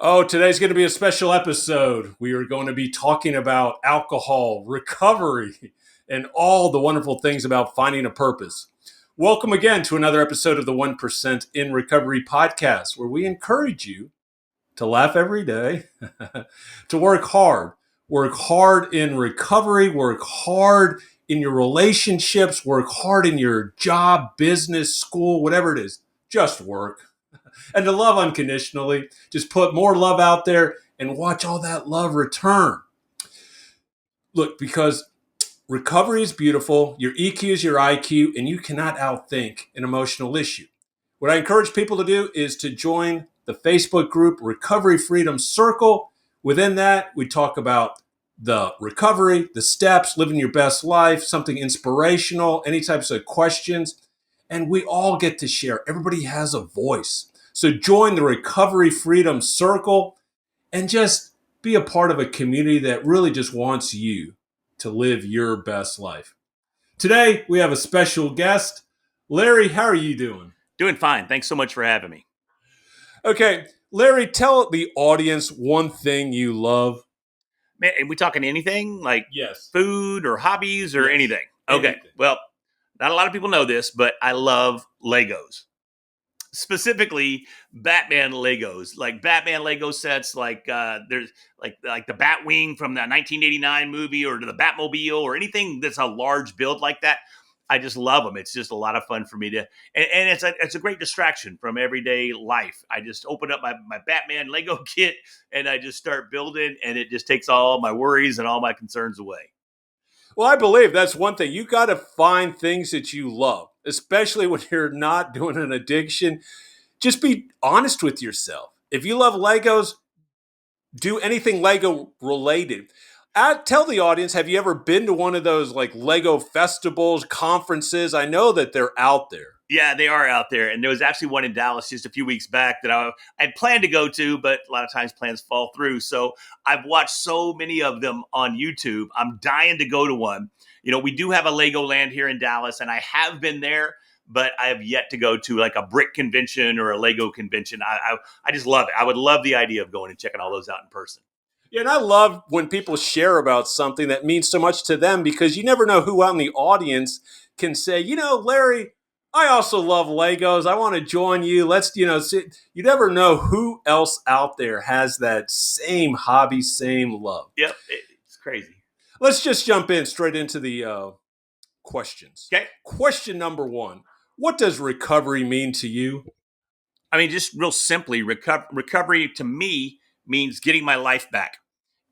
Oh, today's going to be a special episode. We are going to be talking about alcohol, recovery, and all the wonderful things about finding a purpose. Welcome again to another episode of the 1% in Recovery podcast, where we encourage you to laugh every day, to work hard in recovery, work hard in your relationships, work hard in your job, business, school, whatever it is. Just work. And to love unconditionally. Just put more love out there and watch all that love return. Look, because recovery is beautiful, your EQ is your IQ, and you cannot outthink an emotional issue. What I encourage people to do is to join the Facebook group Recovery Freedom Circle. Within that, we talk about the recovery, the steps, living your best life, something inspirational, any types of questions. And we all get to share. Everybody has a voice. So join the Recovery Freedom Circle and just be a part of a community that really just wants you to live your best life. Today, we have a special guest. Larry, how are you doing? Doing fine. Thanks so much for having me. Okay, Larry, tell the audience one thing you love. Man, are we talking anything like Yes. food or hobbies or Yes. anything? Okay. Anything. Well, not a lot of people know this, but I love Legos. Specifically Batman Legos, like Batman Lego sets, like there's like the Batwing from the 1989 movie, or the Batmobile, or anything that's a large build like that. I just love them. It's just a lot of fun for me to, and it's a great distraction from everyday life. I just open up my Batman Lego kit and I just start building, and it just takes all my worries and all my concerns away. Well, I believe that's one thing. You got to find things that you love, especially when you're not doing an addiction. Just be honest with yourself. If you love Legos, do anything Lego related. Tell the audience, have you ever been to one of those like Lego festivals, conferences? I know that they're out there. Yeah, they are out there. And there was actually one in Dallas just a few weeks back that I'd planned to go to, but a lot of times plans fall through. So I've watched so many of them on YouTube. I'm dying to go to one. You know, we do have a Legoland here in Dallas, and I have been there, but I have yet to go to like a brick convention or a Lego convention. I just love it. I would love the idea of going and checking all those out in person. Yeah, and I love when people share about something that means so much to them, because you never know who out in the audience can say, Larry, I also love Legos. I want to join you. Let's, sit. You never know who else out there has that same hobby, same love. Yep, it's crazy. Let's just jump in straight into the questions. Okay. Question number one. What does recovery mean to you? I mean, just real simply, recovery to me means getting my life back.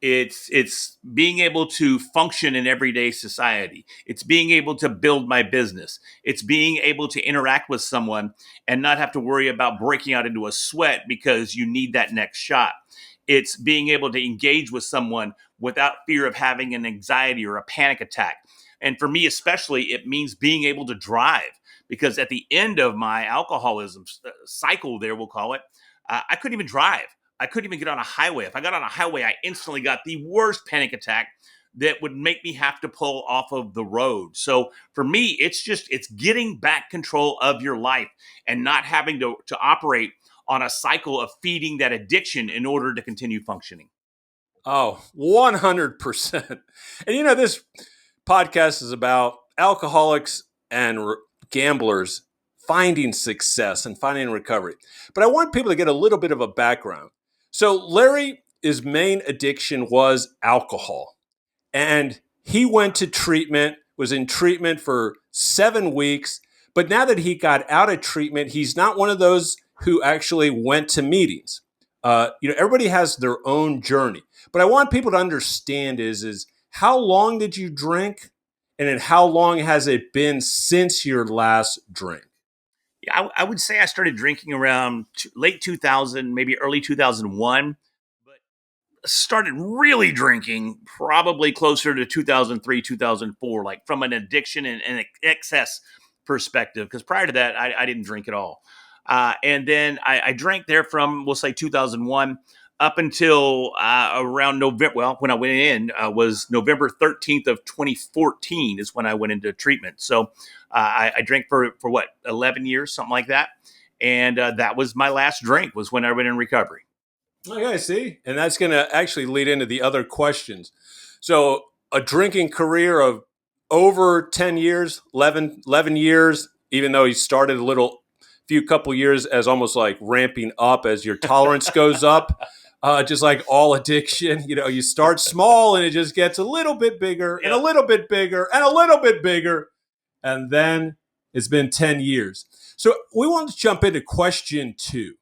It's being able to function in everyday society. It's being able to build my business. It's being able to interact with someone and not have to worry about breaking out into a sweat because you need that next shot. It's being able to engage with someone without fear of having an anxiety or a panic attack. And for me, especially, it means being able to drive, because at the end of my alcoholism cycle, there we'll call it, I couldn't even drive. I couldn't even get on a highway. If I got on a highway, I instantly got the worst panic attack that would make me have to pull off of the road. So for me, it's getting back control of your life and not having to operate on a cycle of feeding that addiction in order to continue functioning. Oh, 100%. And this podcast is about alcoholics and gamblers finding success and finding recovery. But I want people to get a little bit of a background. So Larry's main addiction was alcohol. And he went to treatment, was in treatment for 7 weeks. But now that he got out of treatment, he's not one of those who actually went to meetings. Everybody has their own journey. But I want people to understand is how long did you drink? And then how long has it been since your last drink? Yeah, I would say I started drinking around late 2000, maybe early 2001, but started really drinking probably closer to 2003, 2004, like from an addiction and an excess perspective. Because prior to that, I didn't drink at all. And then I drank there from, we'll say 2001 up until around November. Well, when I went in was November 13th of 2014 is when I went into treatment. So I drank for what, 11 years, something like that. And that was my last drink, was when I went in recovery. Okay, see, and that's going to actually lead into the other questions. So, a drinking career of over 10 years, 11 years, even though he started a little, few couple years as almost like ramping up as your tolerance goes up, just like all addiction, you start small and it just gets a little bit bigger and a Yep. little bit bigger and a little bit bigger. And then it's been 10 years. So, we want to jump into question two.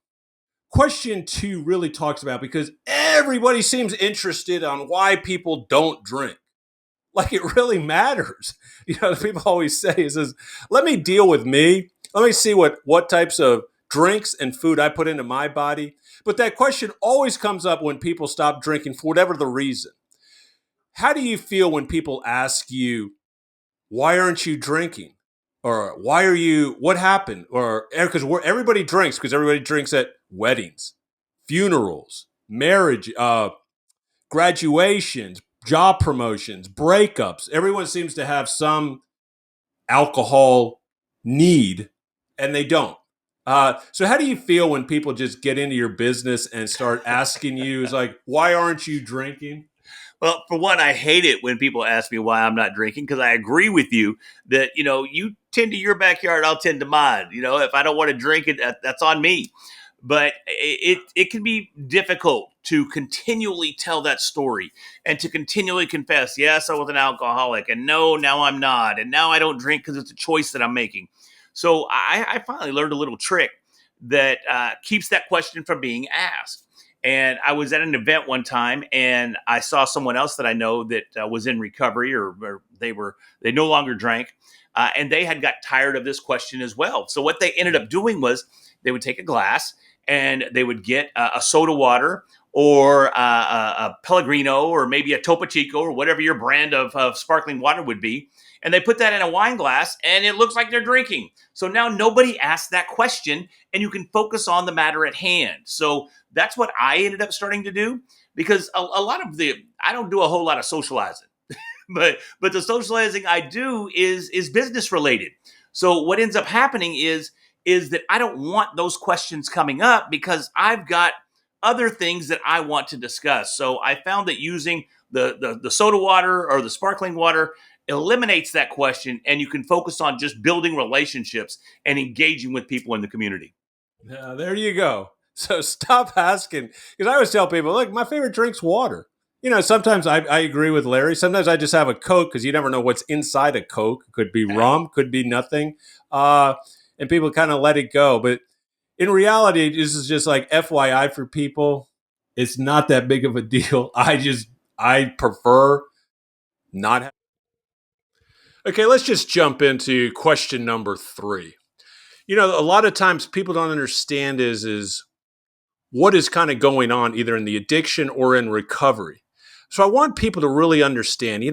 Question two really talks about because everybody seems interested on why people don't drink. Like it really matters. People always say is let me deal with me. Let me see what types of drinks and food I put into my body. But that question always comes up when people stop drinking for whatever the reason. How do you feel when people ask you, why aren't you drinking? Or what happened? Or because everybody drinks because everybody drinks at weddings, funerals, marriage, graduations, job promotions, breakups. Everyone seems to have some alcohol need, and they don't. So, how do you feel when people just get into your business and start asking you, "Is like, why aren't you drinking?" Well, for one, I hate it when people ask me why I'm not drinking because I agree with you that, you tend to your backyard, I'll tend to mine. If I don't want to drink it, that's on me. But it can be difficult to continually tell that story and to continually confess, yes, I was an alcoholic, and no, now I'm not, and now I don't drink because it's a choice that I'm making. So I finally learned a little trick that keeps that question from being asked. And I was at an event one time, and I saw someone else that I know that was in recovery, or they no longer drank, and they had got tired of this question as well. So what they ended up doing was they would take a glass and they would get a soda water or a Pellegrino or maybe a Topo Chico or whatever your brand of sparkling water would be. And they put that in a wine glass and it looks like they're drinking. So now nobody asks that question and you can focus on the matter at hand. So that's what I ended up starting to do because a lot of I don't do a whole lot of socializing. But the socializing I do is business related. So what ends up happening is that I don't want those questions coming up because I've got other things that I want to discuss. So I found that using the soda water or the sparkling water eliminates that question and you can focus on just building relationships and engaging with people in the community. There you go. So stop asking because I always tell people, look, my favorite drink's water. Sometimes I agree with Larry. Sometimes I just have a Coke because you never know what's inside a Coke. Could be rum, could be nothing. And people kind of let it go. But in reality, this is just like FYI for people. It's not that big of a deal. I prefer not. Okay, let's just jump into question number three. A lot of times people don't understand is what is kind of going on either in the addiction or in recovery. So I want people to really understand,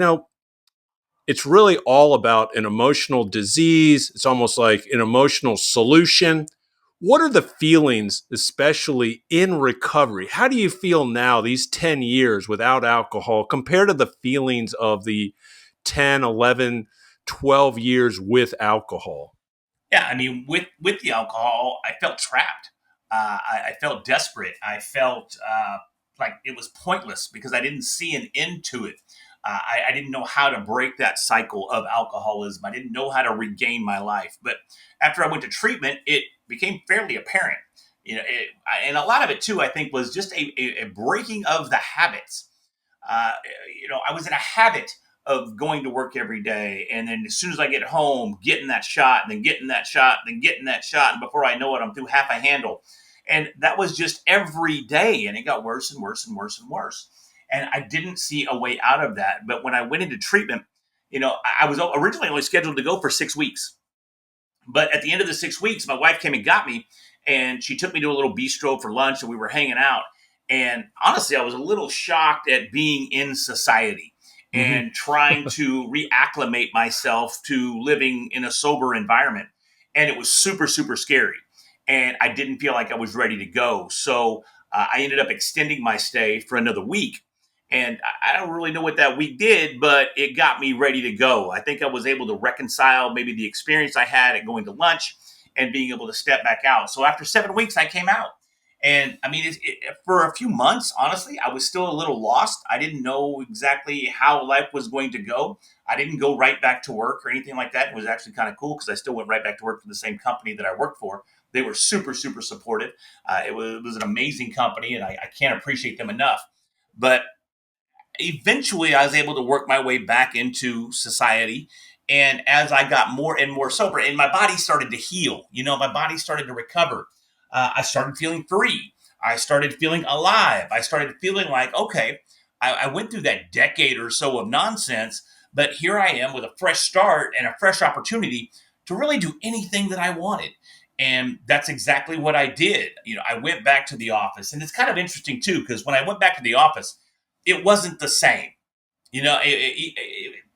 it's really all about an emotional disease. It's almost like an emotional solution. What are the feelings, especially in recovery? How do you feel now, these 10 years without alcohol, compared to the feelings of the 10, 11, 12 years with alcohol? Yeah, I mean, with the alcohol, I felt trapped. I felt desperate. I felt like it was pointless because I didn't see an end to it. I didn't know how to break that cycle of alcoholism. I didn't know how to regain my life. But after I went to treatment, it became fairly apparent. And a lot of it too, I think, was just a breaking of the habits. Uh, I was in a habit of going to work every day. And then as soon as I get home, getting that shot, and then getting that shot, and then getting that shot. And before I know it, I'm through half a handle. And that was just every day. And it got worse and worse and worse and worse. And I didn't see a way out of that. But when I went into treatment, I was originally only scheduled to go for 6 weeks. But at the end of the 6 weeks, my wife came and got me, and she took me to a little bistro for lunch, and we were hanging out. And honestly, I was a little shocked at being in society Mm-hmm. and trying to reacclimate myself to living in a sober environment. And it was super, super scary. And I didn't feel like I was ready to go. So I ended up extending my stay for another week. And I don't really know what that week did, but it got me ready to go. I think I was able to reconcile maybe the experience I had at going to lunch and being able to step back out. So after 7 weeks, I came out. And I mean, for a few months, honestly, I was still a little lost. I didn't know exactly how life was going to go. I didn't go right back to work or anything like that. It was actually kind of cool because I still went right back to work for the same company that I worked for. They were super, super supportive. It was an amazing company, and I can't appreciate them enough. But eventually I was able to work my way back into society. And as I got more and more sober, and my body started to heal, my body started to recover. I started feeling free. I started feeling alive. I started feeling like, okay, I went through that decade or so of nonsense, but here I am with a fresh start and a fresh opportunity to really do anything that I wanted. And that's exactly what I did. I went back to the office, and it's kind of interesting too, because when I went back to the office, it wasn't the same.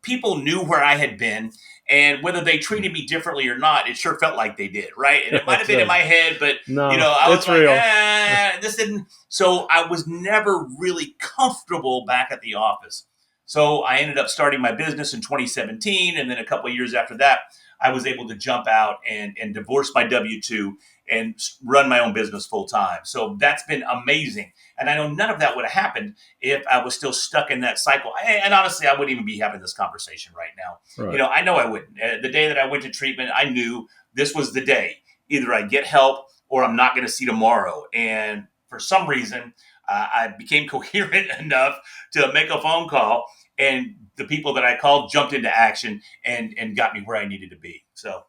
People knew where I had been, and whether they treated me differently or not, it sure felt like they did, right? And it might have been in my head, but No, I was it's like, real. this didn't. So I was never really comfortable back at the office. So I ended up starting my business in 2017, and then a couple of years after that, I was able to jump out and divorce my W-2 and run my own business full time. So that's been amazing. And I know none of that would have happened if I was still stuck in that cycle. And honestly, I wouldn't even be having this conversation right now. Right. I know I wouldn't. The day that I went to treatment, I knew this was the day. Either I get help or I'm not going to see tomorrow. And for some reason, I became coherent enough to make a phone call, and the people that I called jumped into action and got me where I needed to be. So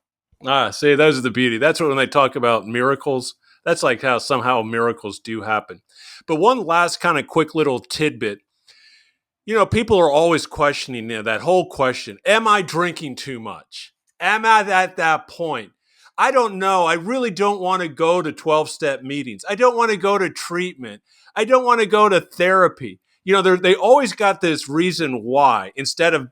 See, those are the beauty. That's what when they talk about miracles, that's like how somehow miracles do happen. But one last kind of quick little tidbit. People are always questioning that whole question. Am I drinking too much? Am I at that point? I don't know. I really don't want to go to 12-step meetings. I don't want to go to treatment. I don't want to go to therapy. They always got this reason why instead of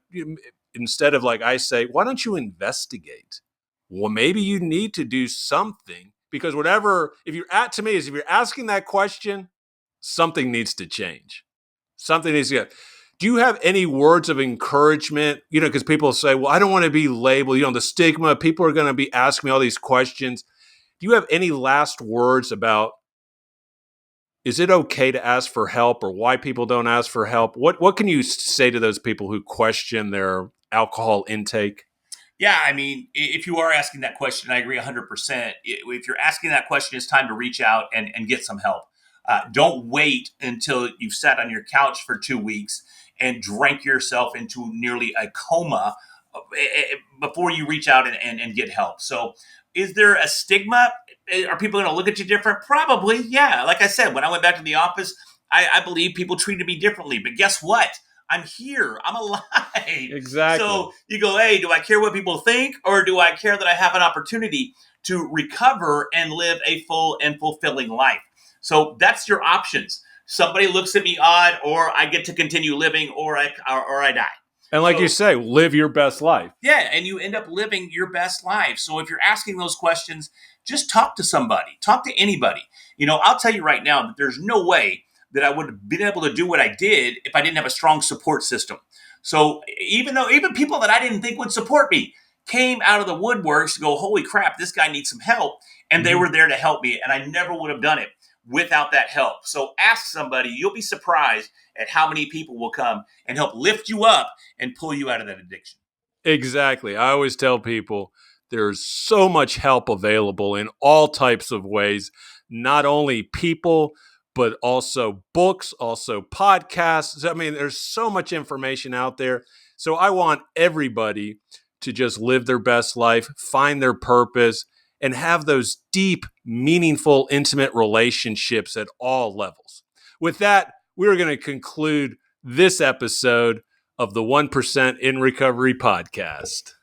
like I say, why don't you investigate? Well, maybe you need to do something because if you're asking that question, something needs to change. Something needs to get. Do you have any words of encouragement? Because people say, well, I don't want to be labeled, the stigma. People are going to be asking me all these questions. Do you have any last words about, is it okay to ask for help or why people don't ask for help? What can you say to those people who question their alcohol intake? yeah, I mean, if you are asking that question, I agree 100%. If you're asking that question, it's time to reach out and get some help. Don't wait until you've sat on your couch for 2 weeks and drank yourself into nearly a coma before you reach out and get help. So, is there a stigma? Are people going to look at you different? Probably, yeah. Like I said, when I went back to the office, I believe people treated me differently. But guess what? I'm here. I'm alive. Exactly. So you go, hey, do I care what people think, or do I care that I have an opportunity to recover and live a full and fulfilling life? So that's your options. Somebody looks at me odd, or I get to continue living, or I die. And like you So say, live your best life. yeah, and you end up living your best life. So if you're asking those questions, just talk to somebody, talk to anybody. I'll tell you right now that there's no way that I would have been able to do what I did if I didn't have a strong support system. So even people that I didn't think would support me came out of the woodworks to go, holy crap, this guy needs some help. And they were there to help me. And I never would have done it without that help. So ask somebody. You'll be surprised at how many people will come and help lift you up and pull you out of that addiction. Exactly. I always tell people there's so much help available in all types of ways, not only people, but also books, also podcasts. I mean, there's so much information out there. So I want everybody to just live their best life, find their purpose, and have those deep, meaningful, intimate relationships at all levels. With that, we're going to conclude this episode of the 1% in Recovery podcast.